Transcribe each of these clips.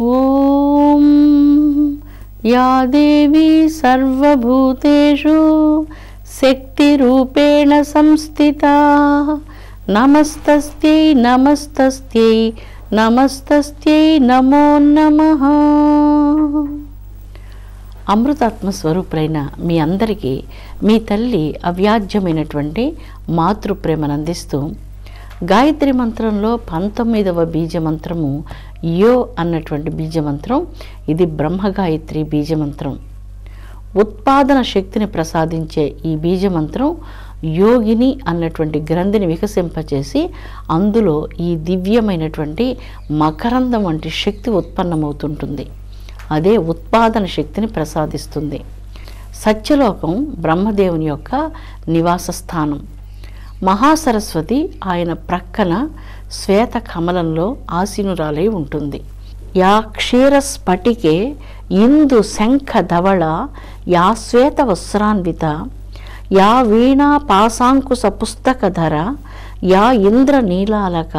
ఓం yeah దేవీ సర్వభూతేషు శక్తిరూపేణ సంస్థితా నమస్తస్యై నమస్తస్యై నమస్తస్యై నమో నమః. అమృతాత్మ స్వరూపులైన మీ అందరికీ మీ తల్లి అవ్యాజ్యమైనటువంటి మాతృప్రేమను అందిస్తూ గాయత్రి మంత్రంలో 19వ బీజమంత్రము యో అన్నటువంటి బీజమంత్రం. ఇది బ్రహ్మగాయత్రి బీజమంత్రం. ఉత్పాదన శక్తిని ప్రసాదించే ఈ బీజమంత్రం యోగిని అన్నటువంటి గ్రంథిని వికసింపచేసి అందులో ఈ దివ్యమైనటువంటి మకరందం వంటి శక్తి ఉత్పన్నమవుతుంటుంది. అదే ఉత్పాదన శక్తిని ప్రసాదిస్తుంది. సత్యలోకం బ్రహ్మదేవుని యొక్క నివాస స్థానం. మహాసరస్వతి ఆయన ప్రక్కన శ్వేత కమలంలో ఆసీనురాలై ఉంటుంది. యా క్షీర స్ఫటికే ఇందు శంఖ ధవళ యా శ్వేత వస్త్రాన్విత యా వీణా పాశాంకుశ పుస్తకధర యా ఇంద్ర నీలాలక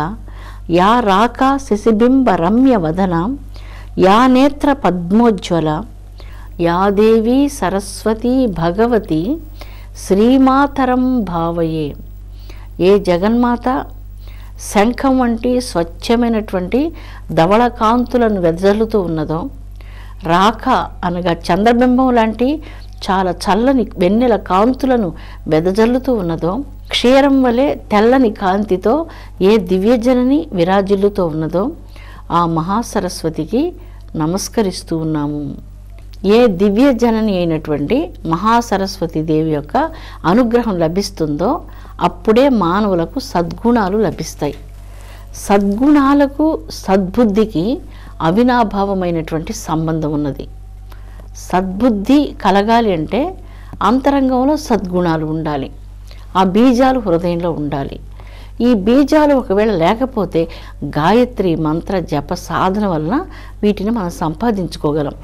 యా రాకా శశిబింబ రమ్య వదన యా నేత్ర పద్మోజ్వల యా దేవీ సరస్వతి భగవతి శ్రీమాతరం భావయే. ఏ జగన్మాత శంఖం వంటి స్వచ్ఛమైనటువంటి ధవళకాంతులను వెదజల్లుతూ ఉన్నదో, రాక అనగా చంద్రబింబం లాంటి చాలా చల్లని వెన్నెల కాంతులను వెదజల్లుతూ ఉన్నదో, క్షీరం వలె తెల్లని కాంతితో ఏ దివ్యజనని విరాజిల్లుతూ ఉన్నదో ఆ మహాసరస్వతికి నమస్కరిస్తూ ఉన్నాము. ఏ దివ్య జనని అయినటువంటి మహాసరస్వతి దేవి యొక్క అనుగ్రహం లభిస్తుందో అప్పుడే మానవులకు సద్గుణాలు లభిస్తాయి. సద్గుణాలకు సద్బుద్ధికి అవినాభావమైనటువంటి సంబంధం ఉన్నది. సద్బుద్ధి కలగాలి అంటే అంతరంగంలో సద్గుణాలు ఉండాలి. ఆ బీజాలు హృదయంలో ఉండాలి. ఈ బీజాలు ఒకవేళ లేకపోతే గాయత్రి మంత్ర జప సాధన వలన వీటిని మనం సంపాదించుకోగలం.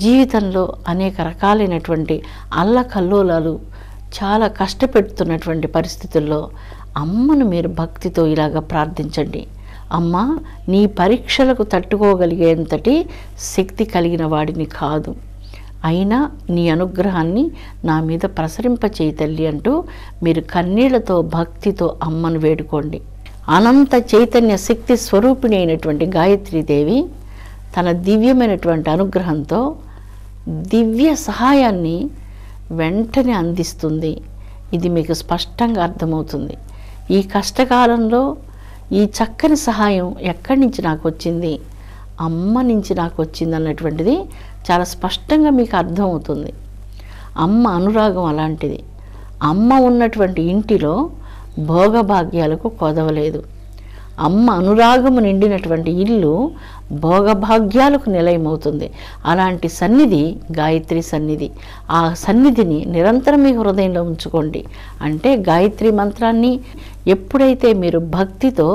జీవితంలో అనేక రకాలైనటువంటి అల్లకల్లోలాలు చాలా కష్టపెడుతున్నటువంటి పరిస్థితుల్లో అమ్మను మీరు భక్తితో ఇలాగ ప్రార్థించండి. అమ్మ, నీ పరీక్షలకు తట్టుకోగలిగేంతటి శక్తి కలిగిన వాడిని కాదు, అయినా నీ అనుగ్రహాన్ని నా మీద ప్రసరింపచేయి తల్లి అంటూ మీరు కన్నీళ్లతో భక్తితో అమ్మను వేడుకోండి. అనంత చైతన్య శక్తి స్వరూపిణి అయినటువంటి గాయత్రీదేవి తన దివ్యమైనటువంటి అనుగ్రహంతో దివ్య సహాయాన్ని వెంటనే అందిస్తుంది. ఇది మీకు స్పష్టంగా అర్థమవుతుంది. ఈ కష్టకాలంలో ఈ చక్కని సహాయం ఎక్కడి నుంచి నాకు వచ్చింది, అమ్మ నుంచి నాకు వచ్చింది అన్నటువంటిది చాలా స్పష్టంగా మీకు అర్థమవుతుంది. అమ్మ అనురాగం అలాంటిది. అమ్మ ఉన్నటువంటి ఇంటిలో భోగభాగ్యాలకు కొదవలేదు. అమ్మ అనురాగము నిండినటువంటి ఇల్లు భోగభాగ్యాలకు నిలయమవుతుంది. అలాంటి సన్నిధి గాయత్రి సన్నిధి. ఆ సన్నిధిని నిరంతరం మీ హృదయంలో ఉంచుకోండి. అంటే గాయత్రి మంత్రాన్ని ఎప్పుడైతే మీరు భక్తితో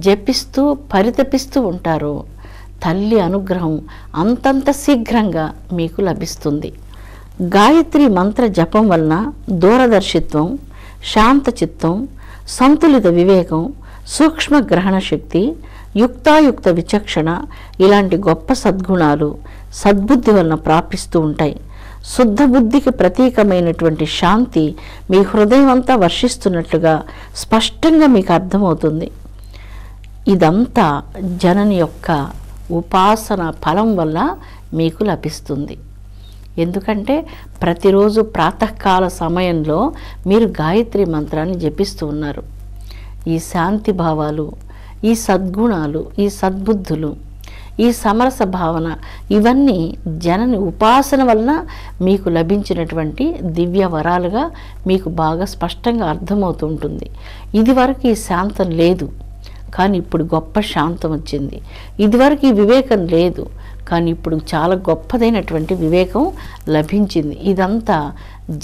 జపిస్తూ పరితపిస్తూ ఉంటారో తల్లి అనుగ్రహం అంతంత శీఘ్రంగా మీకు లభిస్తుంది. గాయత్రి మంత్ర జపం వలన దూరదర్శిత్వం, శాంతచిత్తం, సంతులిత వివేకం, సూక్ష్మ గ్రహణ శక్తి, యుక్తాయుక్త విచక్షణ ఇలాంటి గొప్ప సద్గుణాలు సద్బుద్ధి వలన ప్రాపిస్తూ ఉంటాయి. శుద్ధ బుద్ధికి ప్రతీకమైనటువంటి శాంతి మీ హృదయం అంతా వర్షిస్తున్నట్లుగా స్పష్టంగా మీకు అర్థమవుతుంది. ఇదంతా జనని యొక్క ఉపాసన ఫలం వల్ల మీకు లభిస్తుంది. ఎందుకంటే ప్రతిరోజు ప్రాతకాల సమయంలో మీరు గాయత్రి మంత్రాన్ని జపిస్తూ ఉన్నారు. ఈ శాంతి భావాలు, ఈ సద్గుణాలు, ఈ సద్బుద్ధులు, ఈ సమరస భావన ఇవన్నీ జనని ఉపాసన వలన మీకు లభించినటువంటి దివ్య వరాలుగా మీకు బాగా స్పష్టంగా అర్థమవుతూ ఉంటుంది. ఇదివరకు ఈ శాంతం లేదు, కానీ ఇప్పుడు గొప్ప శాంతం వచ్చింది. ఇదివరకు ఈ వివేకం లేదు, కానీ ఇప్పుడు చాలా గొప్పదైనటువంటి వివేకం లభించింది. ఇదంతా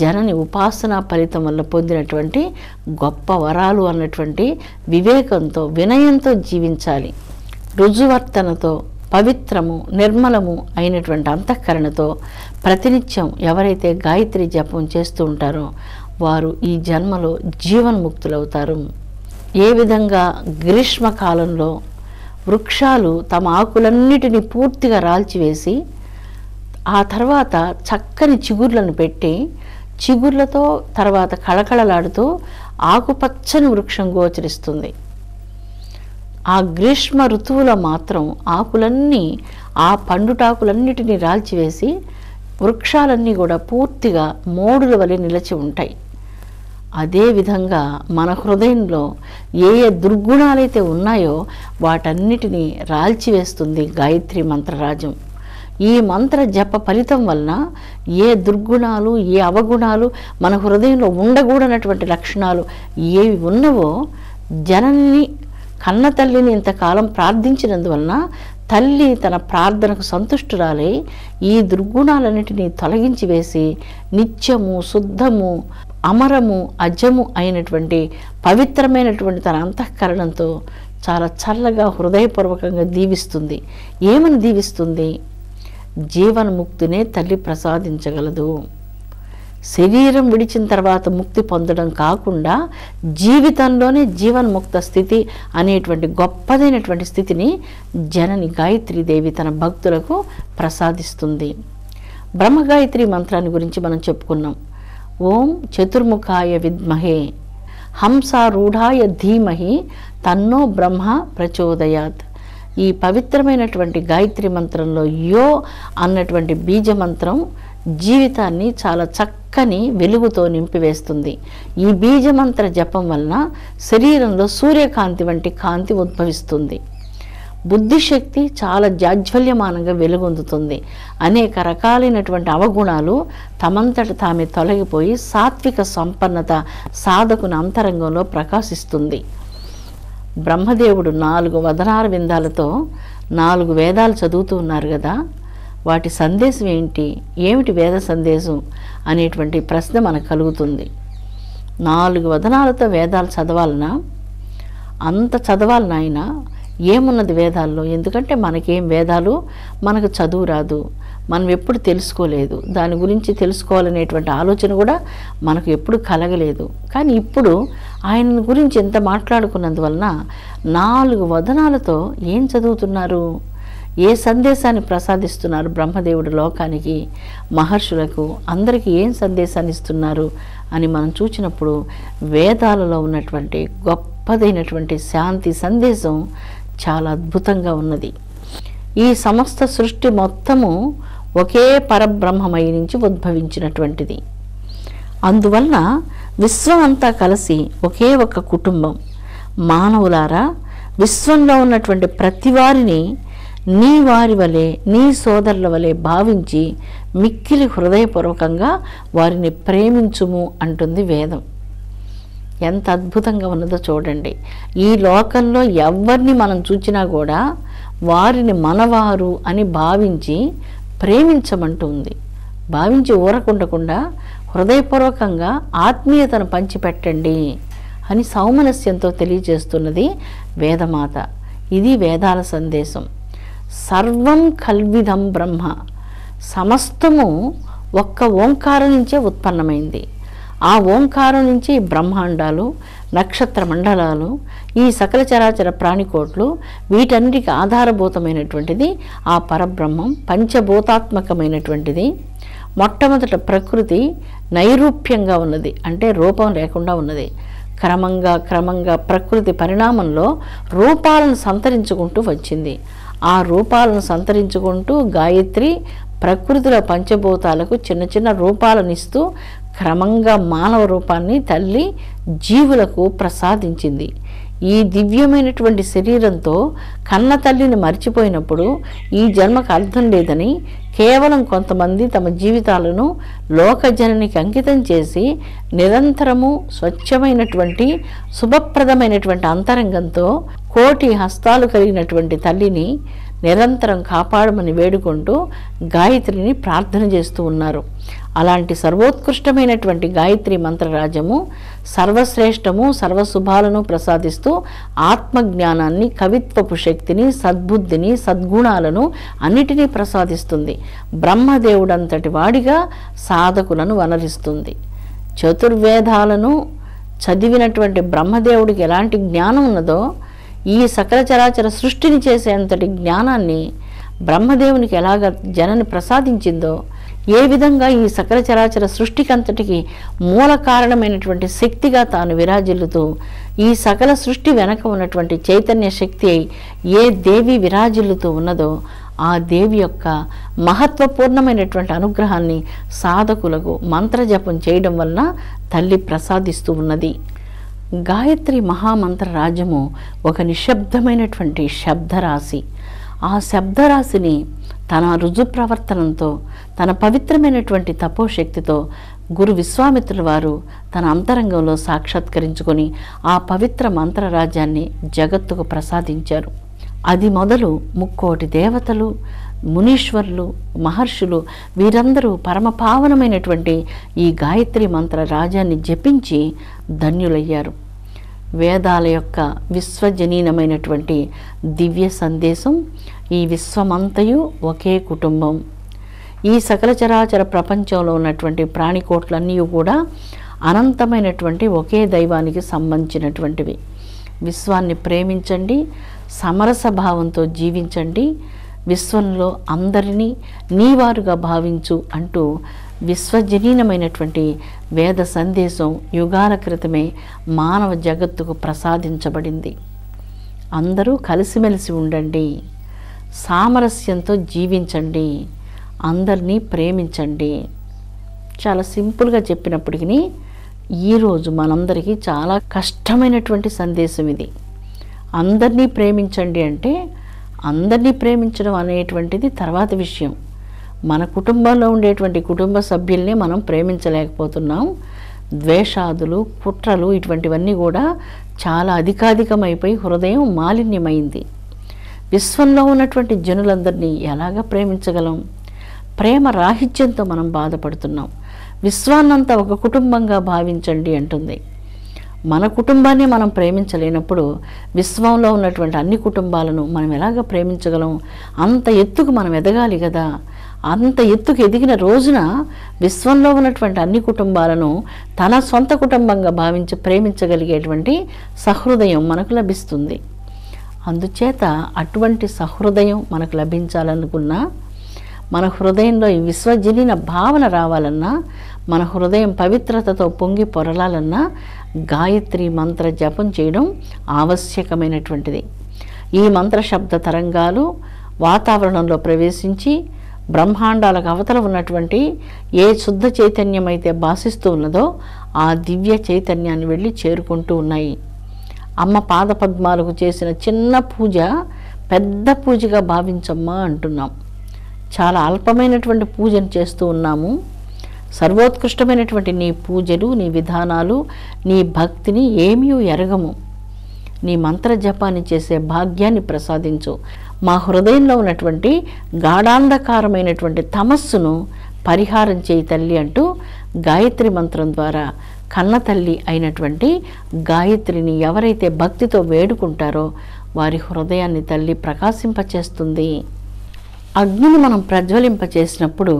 జనని ఉపాసనా ఫలితం వల్ల పొందినటువంటి గొప్ప వరాలు అన్నటువంటి వివేకంతో వినయంతో జీవించాలి. రుజువర్తనతో పవిత్రము నిర్మలము అయినటువంటి అంతఃకరణతో ప్రతినిత్యం ఎవరైతే గాయత్రి జపం చేస్తూ ఉంటారో వారు ఈ జన్మలో జీవన్ముక్తులవుతారు. ఏ విధంగా గ్రీష్మకాలంలో వృక్షాలు తమ ఆకులన్నిటినీ పూర్తిగా రాల్చివేసి ఆ తర్వాత చక్కని చిగుర్లను పెట్టి చిగుర్లతో తర్వాత కళకళలాడుతూ ఆకుపచ్చని వృక్షం గోచరిస్తుంది. ఆ గ్రీష్మ ఋతువులో మాత్రం ఆకులన్నీ ఆ పండుటాకులన్నిటినీ రాల్చివేసి వృక్షాలన్నీ కూడా పూర్తిగా మోడుల వలె నిలిచి ఉంటాయి. అదేవిధంగా మన హృదయంలో ఏ ఏ దుర్గుణాలైతే ఉన్నాయో వాటన్నిటినీ రాల్చివేస్తుంది గాయత్రి మంత్రరాజం. ఈ మంత్ర జప ఫలితం వలన ఏ దుర్గుణాలు, ఏ అవగుణాలు, మన హృదయంలో ఉండకూడనటువంటి లక్షణాలు ఏవి ఉన్నవో, జనని కన్న తల్లిని ఇంతకాలం ప్రార్థించినందువలన తల్లి తన ప్రార్థనకు సంతుష్టురాలై ఈ దుర్గుణాలన్నిటినీ తొలగించి వేసి నిత్యము, శుద్ధము, అమరము, అజము అయినటువంటి పవిత్రమైనటువంటి తన అంతఃకరణంతో చాలా చల్లగా హృదయపూర్వకంగా దీవిస్తుంది. ఏమని దీవిస్తుంది? జీవన్ముక్తినే తల్లి ప్రసాదించగలదు. శరీరం విడిచిన తర్వాత ముక్తి పొందడం కాకుండా జీవితంలోనే జీవన్ముక్త స్థితి అనేటువంటి గొప్పదైనటువంటి స్థితిని జనని గాయత్రీదేవి తన భక్తులకు ప్రసాదిస్తుంది. బ్రహ్మగాయత్రి మంత్రాన్ని గురించి మనం చెప్పుకున్నాం. ఓం చతుర్ముఖాయ విద్మహే హంసారూఢాయ ధీమహి తన్నో బ్రహ్మ ప్రచోదయాత్. ఈ పవిత్రమైనటువంటి గాయత్రి మంత్రంలో యో అన్నటువంటి బీజమంత్రం జీవితాన్ని చాలా చక్కని వెలుగుతో నింపివేస్తుంది. ఈ బీజమంత్ర జపం వలన శరీరంలో సూర్యకాంతి వంటి కాంతి ఉద్భవిస్తుంది. బుద్ధిశక్తి చాలా జాజ్వల్యమానంగా వెలుగొందుతుంది. అనేక రకాలైనటువంటి అవగుణాలు తమంతట తామే తొలగిపోయి సాత్విక సంపన్నత సాధకుని అంతరంగంలో ప్రకాశిస్తుంది. బ్రహ్మదేవుడు 4 వదనార విందాలతో 4 వేదాలు చదువుతూ ఉన్నారు కదా, వాటి సందేశం ఏంటి, ఏమిటి వేద సందేశం అనేటువంటి ప్రశ్న మనకు కలుగుతుంది. 4 వదనాలతో వేదాలు చదవాలన్నా అంత చదవాలి నాయన, ఏమున్నది వేదాల్లో? ఎందుకంటే మనకేం వేదాలు, మనకు చదువు రాదు, మనం ఎప్పుడు తెలుసుకోలేదు, దాని గురించి తెలుసుకోవాలనేటువంటి ఆలోచన కూడా మనకు ఎప్పుడు కలగలేదు. కానీ ఇప్పుడు ఆయన గురించి ఎంత మాట్లాడుకున్నందువలన 4 వదనాలతో ఏం చదువుతున్నారు, ఏ సందేశాన్ని ప్రసాదిస్తున్నారు బ్రహ్మదేవుడు లోకానికి, మహర్షులకు, అందరికీ ఏం సందేశాన్ని ఇస్తున్నారు అని మనం చూసినప్పుడు వేదాలలో ఉన్నటువంటి గొప్పదైనటువంటి శాంతి సందేశం చాలా అద్భుతంగా ఉన్నది. ఈ సమస్త సృష్టి మొత్తము ఒకే పరబ్రహ్మమై నుంచి ఉద్భవించినటువంటిది. అందువలన విశ్వం అంతా కలిసి ఒకే ఒక కుటుంబం. మానవులారా, విశ్వంలో ఉన్నటువంటి ప్రతి వారిని నీ వారి వలె, నీ సోదరుల వలె భావించి మిక్కిలి హృదయపూర్వకంగా వారిని ప్రేమించుము అంటుంది వేదం. ఎంత అద్భుతంగా ఉన్నదో చూడండి. ఈ లోకంలో ఎవరిని మనం చూచినా కూడా వారిని మనవారు అని భావించి ప్రేమించమంటుంది. భావించి ఊరకుండకుండా హృదయపూర్వకంగా ఆత్మీయతను పంచిపెట్టండి అని సౌమనస్యంతో తెలియజేస్తున్నది వేదమాత. ఇది వేదాల సందేశం. సర్వం కల్విదం బ్రహ్మ, సమస్తము ఒక్క ఓంకారం నుంచే ఉత్పన్నమైంది. ఆ ఓంకారం నుంచి బ్రహ్మాండాలు, నక్షత్ర మండలాలు, ఈ సకల చరాచర ప్రాణికోట్లు, వీటన్నిటికీ ఆధారభూతమైనటువంటిది ఆ పరబ్రహ్మం. పంచభూతాత్మకమైనటువంటిది. మొట్టమొదట ప్రకృతి నైరూప్యంగా ఉన్నది, అంటే రూపం లేకుండా ఉన్నది. క్రమంగా ప్రకృతి పరిణామంలో రూపాలను సంతరించుకుంటూ వచ్చింది. ఆ రూపాలను సంతరించుకుంటూ గాయత్రి ప్రకృతిలో పంచభూతాలకు చిన్న చిన్న రూపాలను ఇస్తూ క్రమంగా మానవ రూపాన్ని తల్లి జీవులకు ప్రసాదించింది. ఈ దివ్యమైనటువంటి శరీరంతో కన్న తల్లిని మర్చిపోయినప్పుడు ఈ జన్మకు అర్థం లేదని కేవలం కొంతమంది తమ జీవితాలను లోకజననికి అంకితం చేసి నిరంతరము స్వచ్ఛమైనటువంటి శుభప్రదమైనటువంటి అంతరంగంతో కోటి హస్తాలు కలిగినటువంటి తల్లిని నిరంతరం కాపాడమని వేడుకుంటూ గాయత్రిని ప్రార్థన చేస్తూ ఉన్నారు. అలాంటి సర్వోత్కృష్టమైనటువంటి గాయత్రి మంత్రరాజము సర్వశ్రేష్టము, సర్వశుభాలను ప్రసాదిస్తూ ఆత్మజ్ఞానాన్ని, కవిత్వపు శక్తిని, సద్బుద్ధిని, సద్గుణాలను అన్నిటినీ ప్రసాదిస్తుంది. బ్రహ్మదేవుడంతటి వాడిగా సాధకులను వనరిస్తుంది. చతుర్వేదాలను చదివినటువంటి బ్రహ్మదేవుడికి ఎలాంటి జ్ఞానం ఉన్నదో ఈ సకల చరాచర సృష్టిని చేసేంతటి జ్ఞానాన్ని బ్రహ్మదేవునికి ఎలాగ జనని ప్రసాదించిందో, ఏ విధంగా ఈ సకల చరాచర సృష్టికంతటికి మూల కారణమైనటువంటి శక్తిగా తాను విరాజిల్లుతూ ఈ సకల సృష్టి వెనక ఉన్నటువంటి చైతన్య శక్తి అయి ఏ దేవి విరాజిల్లుతూ ఉన్నదో ఆ దేవి యొక్క మహత్వపూర్ణమైనటువంటి అనుగ్రహాన్ని సాధకులకు మంత్రజపం చేయడం వలన తల్లి ప్రసాదిస్తూ ఉన్నది. గాయత్రి మహామంత్ర రాజ్యము ఒక నిశ్శబ్దమైనటువంటి శబ్దరాశి. ఆ శబ్దరాశిని తన రుజు ప్రవర్తనంతో, తన పవిత్రమైనటువంటి తపోశక్తితో గురు విశ్వామిత్రుల వారు తన అంతరంగంలో సాక్షాత్కరించుకొని ఆ పవిత్ర మంత్రరాజ్యాన్ని జగత్తుకు ప్రసాదించారు. అది మొదలు 3,000,000 దేవతలు, మునీశ్వరులు, మహర్షులు వీరందరూ పరమపావనమైనటువంటి ఈ గాయత్రి మంత్ర రాజ్యాన్ని జపించి ధన్యులయ్యారు. వేదాల యొక్క విశ్వజనీనమైనటువంటి దివ్య సందేశం ఈ విశ్వమంతయు ఒకే కుటుంబం. ఈ సకల చరాచర ప్రపంచంలో ఉన్నటువంటి ప్రాణికోట్లన్నీ కూడా అనంతమైనటువంటి ఒకే దైవానికి సంబంధించినటువంటివి. విశ్వాన్ని ప్రేమించండి, సమరస భావంతో జీవించండి, విశ్వంలో అందరినీ నీవారుగా భావించు అంటూ విశ్వజనీనమైనటువంటి వేద సందేశం యుగాల క్రితమే మానవ జగత్తుకు ప్రసాదించబడింది. అందరూ కలిసిమెలిసి ఉండండి, సామరస్యంతో జీవించండి, అందరినీ ప్రేమించండి. చాలా సింపుల్గా చెప్పినప్పటికీ ఈరోజు మనందరికీ చాలా కష్టమైనటువంటి సందేశం ఇది. అందరినీ ప్రేమించండి అంటే అందరినీ ప్రేమించడం అనేటువంటిది తర్వాత విషయం. మన కుటుంబంలో ఉండేటువంటి కుటుంబ సభ్యుల్ని మనం ప్రేమించలేకపోతున్నాం. ద్వేషాదులు, కుట్రలు ఇటువంటివన్నీ కూడా చాలా అధికాధికమైపోయి హృదయం మాలిన్యమైంది. విశ్వంలో ఉన్నటువంటి జనులందరినీ ఎలాగ ప్రేమించగలం? ప్రేమ రాహిత్యంతో మనం బాధపడుతున్నాం. విశ్వాన్నంతా ఒక కుటుంబంగా భావించండి అంటుంది. మన కుటుంబాన్ని మనం ప్రేమించలేనప్పుడు విశ్వంలో ఉన్నటువంటి అన్ని కుటుంబాలను మనం ఎలాగ ప్రేమించగలం? అంత ఎత్తుకు మనం ఎదగాలి కదా. అంత ఎత్తుకు ఎదిగిన రోజున విశ్వంలో ఉన్నటువంటి అన్ని కుటుంబాలను తన సొంత కుటుంబంగా భావించి ప్రేమించగలిగేటువంటి సహృదయం మనకు లభిస్తుంది. అందుచేత అటువంటి సహృదయం మనకు లభించాలనుకున్నా, మన హృదయంలో ఈ విశ్వజనీన భావన రావాలన్నా, మన హృదయం పవిత్రతతో పొంగి పొరలాలన్నా గాయత్రి మంత్ర జపం చేయడం ఆవశ్యకమైనటువంటిది. ఈ మంత్ర శబ్ద తరంగాలు వాతావరణంలో ప్రవేశించి బ్రహ్మాండాలకు అవతల ఉన్నటువంటి ఏ శుద్ధ చైతన్యం అయితే భాసిస్తూ ఉన్నదో ఆ దివ్య చైతన్యాన్ని వెళ్ళి చేరుకుంటూ ఉన్నాయి. అమ్మ పాదపద్మాలకు చేసిన చిన్న పూజ పెద్ద పూజగా భావించమ్మా అంటున్నాం. చాలా అల్పమైనటువంటి పూజను చేస్తూ ఉన్నాము. సర్వోత్కృష్టమైనటువంటి నీ పూజలు, నీ విధానాలు, నీ భక్తిని ఏమీ ఎరగము. నీ మంత్ర జపాన్ని చేసే భాగ్యాన్ని ప్రసాదించు. మా హృదయంలో ఉన్నటువంటి గాఢాంధకారమైనటువంటి తమస్సును పరిహారం చేయి తల్లి అంటూ గాయత్రి మంత్రం ద్వారా కన్న తల్లి అయినటువంటి గాయత్రిని ఎవరైతే భక్తితో వేడుకుంటారో వారి హృదయాన్ని తల్లి ప్రకాశింపచేస్తుంది. అగ్నిని మనం ప్రజ్వలింపచేసినప్పుడు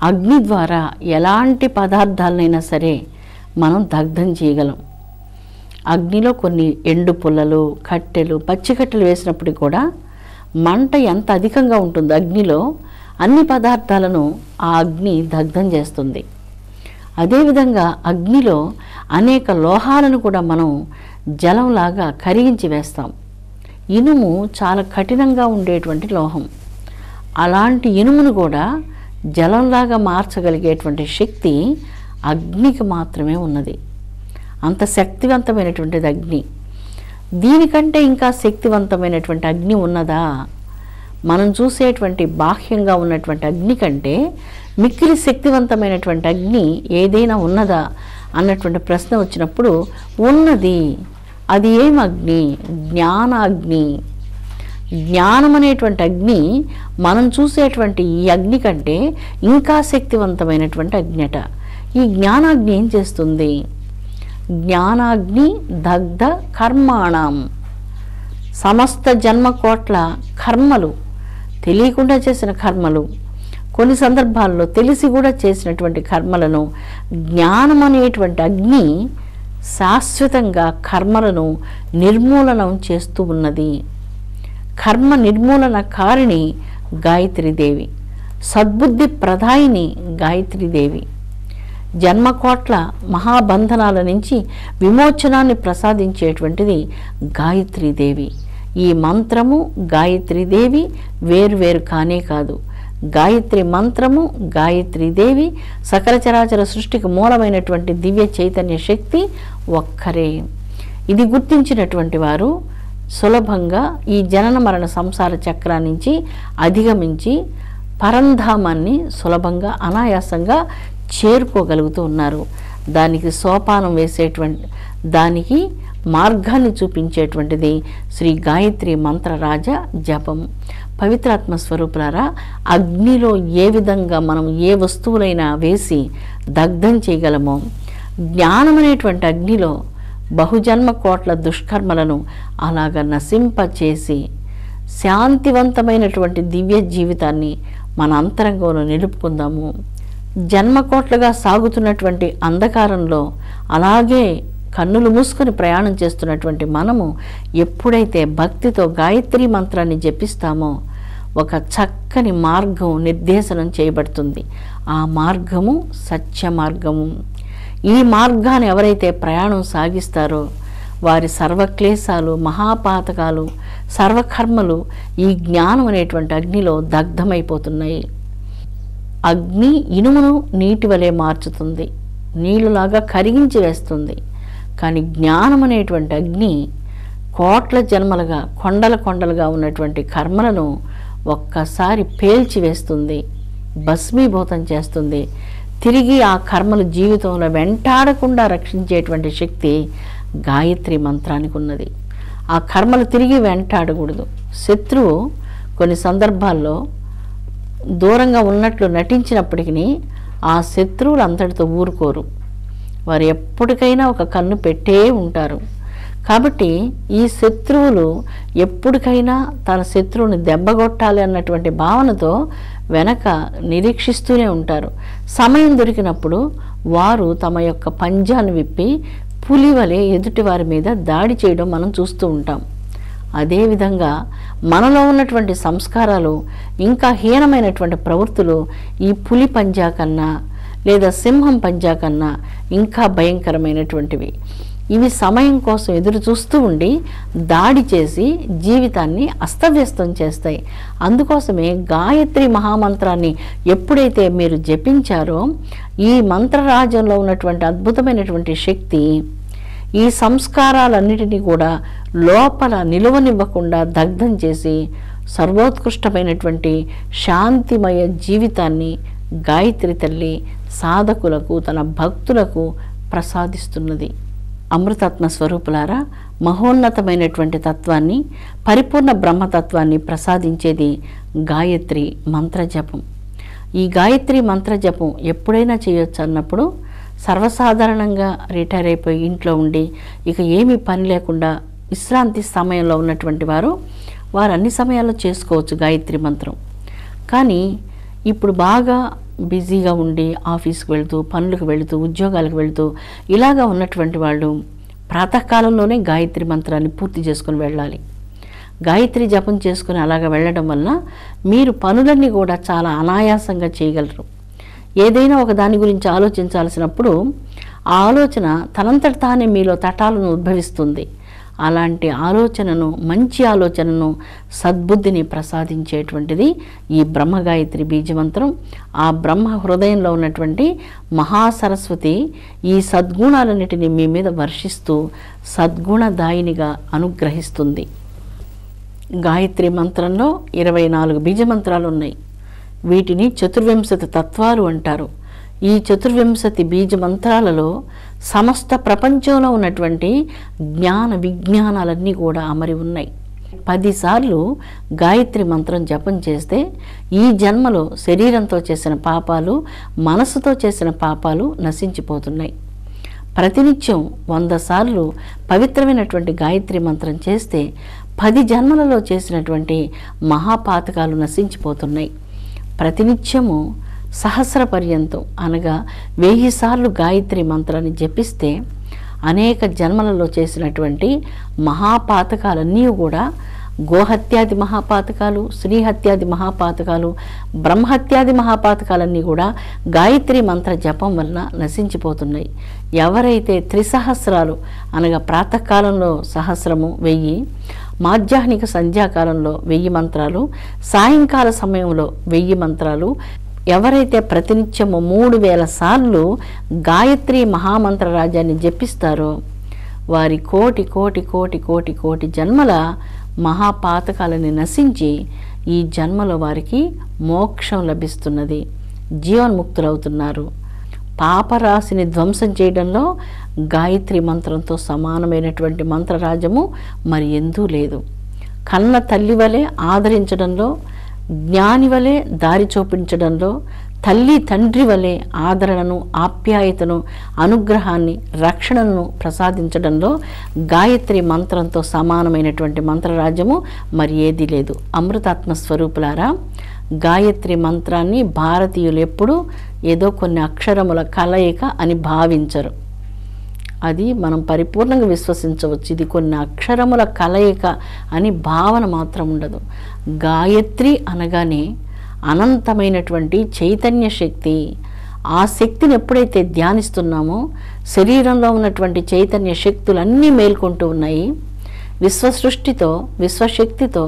అగ్ని ద్వారా ఎలాంటి పదార్థాలనైనా సరే మనం దగ్ధం చేయగలం. అగ్నిలో కొన్ని ఎండు పుల్లలు, కట్టెలు, పచ్చికట్టెలు వేసినప్పుడు కూడా మంట ఎంత అధికంగా ఉంటుందో అగ్నిలో అన్ని పదార్థాలను ఆ అగ్ని దగ్ధం చేస్తుంది. అదేవిధంగా అగ్నిలో అనేక లోహాలను కూడా మనం జలంలాగా కరిగించి వేస్తాం. ఇనుము చాలా కఠినంగా ఉండేటువంటి లోహం. అలాంటి ఇనుమును కూడా జలంలాగా మార్చగలిగేటువంటి శక్తి అగ్నికి మాత్రమే ఉన్నది. అంత శక్తివంతమైనటువంటిది అగ్ని. దీనికంటే ఇంకా శక్తివంతమైనటువంటి అగ్ని ఉన్నదా? మనం చూసేటువంటి బాహ్యంగా ఉన్నటువంటి అగ్ని కంటే మిక్కిలి శక్తివంతమైనటువంటి అగ్ని ఏదైనా ఉన్నదా అన్నటువంటి ప్రశ్న వచ్చినప్పుడు ఉన్నది. అది ఏం అగ్ని? జ్ఞానాగ్ని. జ్ఞానం అనేటువంటి అగ్ని మనం చూసేటువంటి ఈ అగ్ని కంటే ఇంకా శక్తివంతమైనటువంటి అగ్నిట. ఈ జ్ఞానాగ్ని ఏం చేస్తుంది? జ్ఞానాగ్ని దగ్ధ కర్మాణం. సమస్త జన్మకోట్ల కర్మలు, తెలియకుండా చేసిన కర్మలు, కొన్ని సందర్భాల్లో తెలిసి కూడా చేసినటువంటి కర్మలను జ్ఞానం అనేటువంటి అగ్ని శాశ్వతంగా కర్మలను నిర్మూలనం చేస్తూ ఉన్నది. కర్మ నిర్మూలన కారిణి గాయత్రీదేవి, సద్బుద్ధి ప్రదాయిని గాయత్రీదేవి, జన్మకోట్ల మహాబంధనాల నుంచి విమోచనాన్ని ప్రసాదించేటువంటిది గాయత్రీదేవి. ఈ మంత్రము గాయత్రీదేవి వేరువేరు కానే కాదు. గాయత్రి మంత్రము గాయత్రీదేవి సకల చరాచర సృష్టికి మూలమైనటువంటి దివ్య చైతన్య శక్తి ఒక్కరే. ఇది గుర్తించినటువంటి వారు సులభంగా ఈ జనన మరణ సంసార చక్రా నుంచి అధిగమించి పరంధామాన్ని సులభంగా అనాయాసంగా చేరుకోగలుగుతూ ఉన్నారు. దానికి సోపానం వేసేటువంటి, దానికి మార్గాన్ని చూపించేటువంటిది శ్రీ గాయత్రి మంత్రరాజ జపం. పవిత్రాత్మ స్వరూపులారా, అగ్నిలో ఏ విధంగా మనం ఏ వస్తువులైనా వేసి దగ్ధం చేయగలమో, జ్ఞానం అగ్నిలో బహుజన్మ కోట్ల దుష్కర్మలను అలాగ నశింపచేసి శాంతివంతమైనటువంటి దివ్య జీవితాన్ని మన అంతరంగంలో నిలుపుకుందాము. జన్మకోట్లుగా సాగుతున్నటువంటి అంధకారంలో అలాగే కన్నులు మూసుకొని ప్రయాణం చేస్తున్నటువంటి మనము ఎప్పుడైతే భక్తితో గాయత్రి మంత్రాన్ని జపిస్తామో ఒక చక్కని మార్గం నిర్దేశనం చేయబడుతుంది. ఆ మార్గము సత్య మార్గము. ఈ మార్గాన్ని ఎవరైతే ప్రయాణం సాగిస్తారో వారి సర్వక్లేశాలు, మహాపాతకాలు, సర్వకర్మలు ఈ జ్ఞానం అనేటువంటి అగ్నిలో దగ్ధమైపోతున్నాయి. అగ్ని ఇనుమును నీటి వలె మార్చుతుంది, నీళ్ళలాగా కరిగించి వేస్తుంది. కానీ జ్ఞానం అనేటువంటి అగ్ని కోట్ల జన్మలుగా కొండల కొండలుగా ఉన్నటువంటి కర్మలను ఒక్కసారి పేల్చివేస్తుంది, భస్మీభూతం చేస్తుంది. తిరిగి ఆ కర్మలు జీవితంలో వెంటాడకుండా రక్షించేటువంటి శక్తి గాయత్రి మంత్రానికి ఉన్నది. ఆ కర్మలు తిరిగి వెంటాడకూడదు. శత్రువు కొన్ని సందర్భాల్లో దూరంగా ఉన్నట్లు నటించినప్పటికీ ఆ శత్రువులు అంతటితో ఊరుకోరు. వారు ఎప్పటికైనా ఒక కన్ను పెట్టే ఉంటారు. కాబట్టి ఈ శత్రువులు ఎప్పటికైనా తన శత్రువుని దెబ్బగొట్టాలి అన్నటువంటి భావనతో వెనక నిరీక్షిస్తూనే ఉంటారు. సమయం దొరికినప్పుడు వారు తమ యొక్క పంజాన్ని విప్పి పులి వలె ఎదుటి వారి మీద దాడి చేయడం మనం చూస్తూ ఉంటాం. అదేవిధంగా మనలో ఉన్నటువంటి సంస్కారాలు, ఇంకా హీనమైనటువంటి ప్రవృత్తులు ఈ పులి పంజా కన్నా లేదా సింహం పంజా కన్నా ఇంకా భయంకరమైనటువంటివి. ఇవి సమయం కోసం ఎదురు చూస్తూ ఉండి దాడి చేసి జీవితాన్ని అస్తవ్యస్తం చేస్తాయి. అందుకోసమే గాయత్రి మహామంత్రాన్ని ఎప్పుడైతే మీరు జపించారో ఈ మంత్రరాజ్యంలో ఉన్నటువంటి అద్భుతమైనటువంటి శక్తి ఈ సంస్కారాలన్నిటినీ కూడా లోపల నిలువనివ్వకుండా దగ్ధం చేసి సర్వోత్కృష్టమైనటువంటి శాంతిమయ జీవితాన్ని గాయత్రి తల్లి సాధకులకు, తన భక్తులకు ప్రసాదిస్తున్నది. అమృతాత్మ స్వరూపులారా, మహోన్నతమైనటువంటి తత్వాన్ని, పరిపూర్ణ బ్రహ్మతత్వాన్ని ప్రసాదించేది గాయత్రి మంత్రజపం. ఈ గాయత్రి మంత్రజపం ఎప్పుడైనా చేయొచ్చు అన్నప్పుడు సర్వసాధారణంగా రిటైర్ అయిపోయి ఇంట్లో ఉండి ఇక ఏమీ పని లేకుండా విశ్రాంతి సమయంలో ఉన్నటువంటి వారు అన్ని సమయాల్లో చేసుకోవచ్చు గాయత్రి మంత్రం. కానీ ఇప్పుడు బాగా బిజీగా ఉండి ఆఫీస్కి వెళుతూ, పనులకు వెళుతూ, ఉద్యోగాలకు వెళుతూ ఇలాగా ఉన్నటువంటి వాళ్ళు ప్రాతకాలంలోనే గాయత్రి మంత్రాన్ని పూర్తి చేసుకుని వెళ్ళాలి. గాయత్రి జపం చేసుకుని అలాగ వెళ్ళడం వల్ల మీరు పనులన్నీ కూడా చాలా అనాయాసంగా చేయగలరు. ఏదైనా ఒక దాని గురించి ఆలోచించాల్సినప్పుడు ఆ ఆలోచన తనంతట తానే మీలో తటాలను ఉద్భవిస్తుంది. అలాంటి ఆలోచనను, మంచి ఆలోచనను, సద్బుద్ధిని ప్రసాదించేటువంటిది ఈ బ్రహ్మగాయత్రి బీజమంత్రం. ఆ బ్రహ్మ హృదయంలో ఉన్నటువంటి మహాసరస్వతి ఈ సద్గుణాలన్నిటినీ మీ మీద వర్షిస్తూ సద్గుణదాయినిగా అనుగ్రహిస్తుంది. గాయత్రి మంత్రంలో 24 బీజమంత్రాలు ఉన్నాయి. వీటిని చతుర్వింశతి తత్వాలు అంటారు. ఈ చతుర్వింశతి బీజ మంత్రాలలో సమస్త ప్రపంచంలో ఉన్నటువంటి జ్ఞాన విజ్ఞానాలన్నీ కూడా అమరి ఉన్నాయి. 10 సార్లు గాయత్రి మంత్రం జపం చేస్తే ఈ జన్మలో శరీరంతో చేసిన పాపాలు, మనసుతో చేసిన పాపాలు నశించిపోతున్నాయి. ప్రతినిత్యం 100 సార్లు పవిత్రమైనటువంటి గాయత్రి మంత్రం చేస్తే 10 జన్మలలో చేసినటువంటి మహాపాతకాలు నశించిపోతున్నాయి. ప్రతినిత్యము సహస్ర పర్యంతం అనగా 1000 సార్లు గాయత్రి మంత్రాన్ని జపిస్తే అనేక జన్మలలో చేసినటువంటి మహాపాతకాలన్నీ కూడా గోహత్యాది మహాపాతకాలు, శ్రీహత్యాది మహాపాతకాలు, బ్రహ్మహత్యాది మహాపాతకాలన్నీ కూడా గాయత్రి మంత్ర జపం వలన నశించిపోతున్నాయి. ఎవరైతే త్రిసహస్రాలు అనగా ప్రాతకాలంలో సహస్రము 1000, మాధ్యాహ్నిక సంధ్యాకాలంలో 1000 మంత్రాలు, సాయంకాల సమయంలో 1000 మంత్రాలు, ఎవరైతే ప్రతినిత్యము 3000 సార్లు గాయత్రి మహామంత్ర రాజ్యాన్ని జపిస్తారో వారి కోటి కోటి కోటి కోటి కోటి జన్మల మహాపాతకాలని నశించి ఈ జన్మలో వారికి మోక్షం లభిస్తున్నది, జీవన్ముక్తులవుతున్నారు. పాపరాశిని ధ్వంసం చేయడంలో గాయత్రి మంత్రంతో సమానమైనటువంటి మంత్రరాజము మరి ఎందూ లేదు. కన్న తల్లి వలె ఆదరించడంలో, జ్ఞాని వలె దారి చూపించడంలో, తల్లి తండ్రి వలె ఆదరణను, ఆప్యాయతను, అనుగ్రహాన్ని, రక్షణను ప్రసాదించడంలో గాయత్రి మంత్రంతో సమానమైనటువంటి మంత్రరాజ్యము మరి ఏదీ లేదు. అమృతాత్మ స్వరూపులారా, గాయత్రి మంత్రాన్ని భారతీయులు ఎప్పుడూ ఏదో కొన్ని అక్షరముల కలయిక అని భావించరు. అది మనం పరిపూర్ణంగా విశ్వసించవచ్చు. ఇది కొన్ని అక్షరముల కలయిక అని భావన మాత్రం ఉండదు. గాయత్రి అనగానే అనంతమైనటువంటి చైతన్య శక్తి. ఆ శక్తిని ఎప్పుడైతే ధ్యానిస్తున్నామో శరీరంలో ఉన్నటువంటి చైతన్య శక్తులన్నీ మేల్కొంటూ ఉన్నాయి. విశ్వసృష్టితో, విశ్వశక్తితో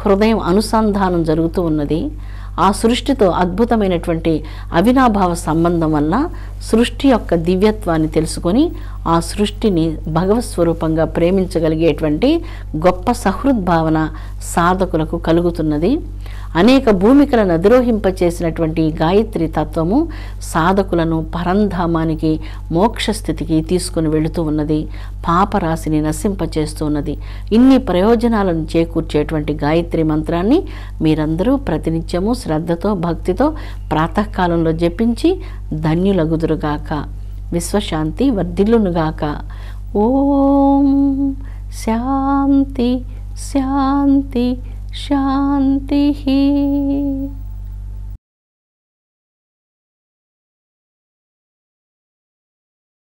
హృదయం అనుసంధానం జరుగుతూ ఉన్నది. ఆ సృష్టితో అద్భుతమైనటువంటి అవినాభావ సంబంధం వల్ల సృష్టి యొక్క దివ్యత్వాన్ని తెలుసుకొని ఆ సృష్టిని భగవత్ స్వరూపంగా ప్రేమించగలిగేటువంటి గొప్ప సహృద్భావన సాధకులకు కలుగుతున్నది. అనేక భూమికలను అధిరోహింపచేసినటువంటి గాయత్రి తత్వము సాధకులను పరంధామానికి, మోక్షస్థితికి తీసుకుని వెళుతూ ఉన్నది. పాపరాశిని నశింపచేస్తూ ఉన్నది. ఇన్ని ప్రయోజనాలను చేకూర్చేటువంటి గాయత్రి మంత్రాన్ని మీరందరూ ప్రతినిత్యము శ్రద్ధతో, భక్తితో ప్రాతకాలంలో జపించి ధన్యులగుదురుగాక. విశ్వశాంతి వర్ధిల్లునుగాక. ఓం శాంతి శాంతి శాంతి.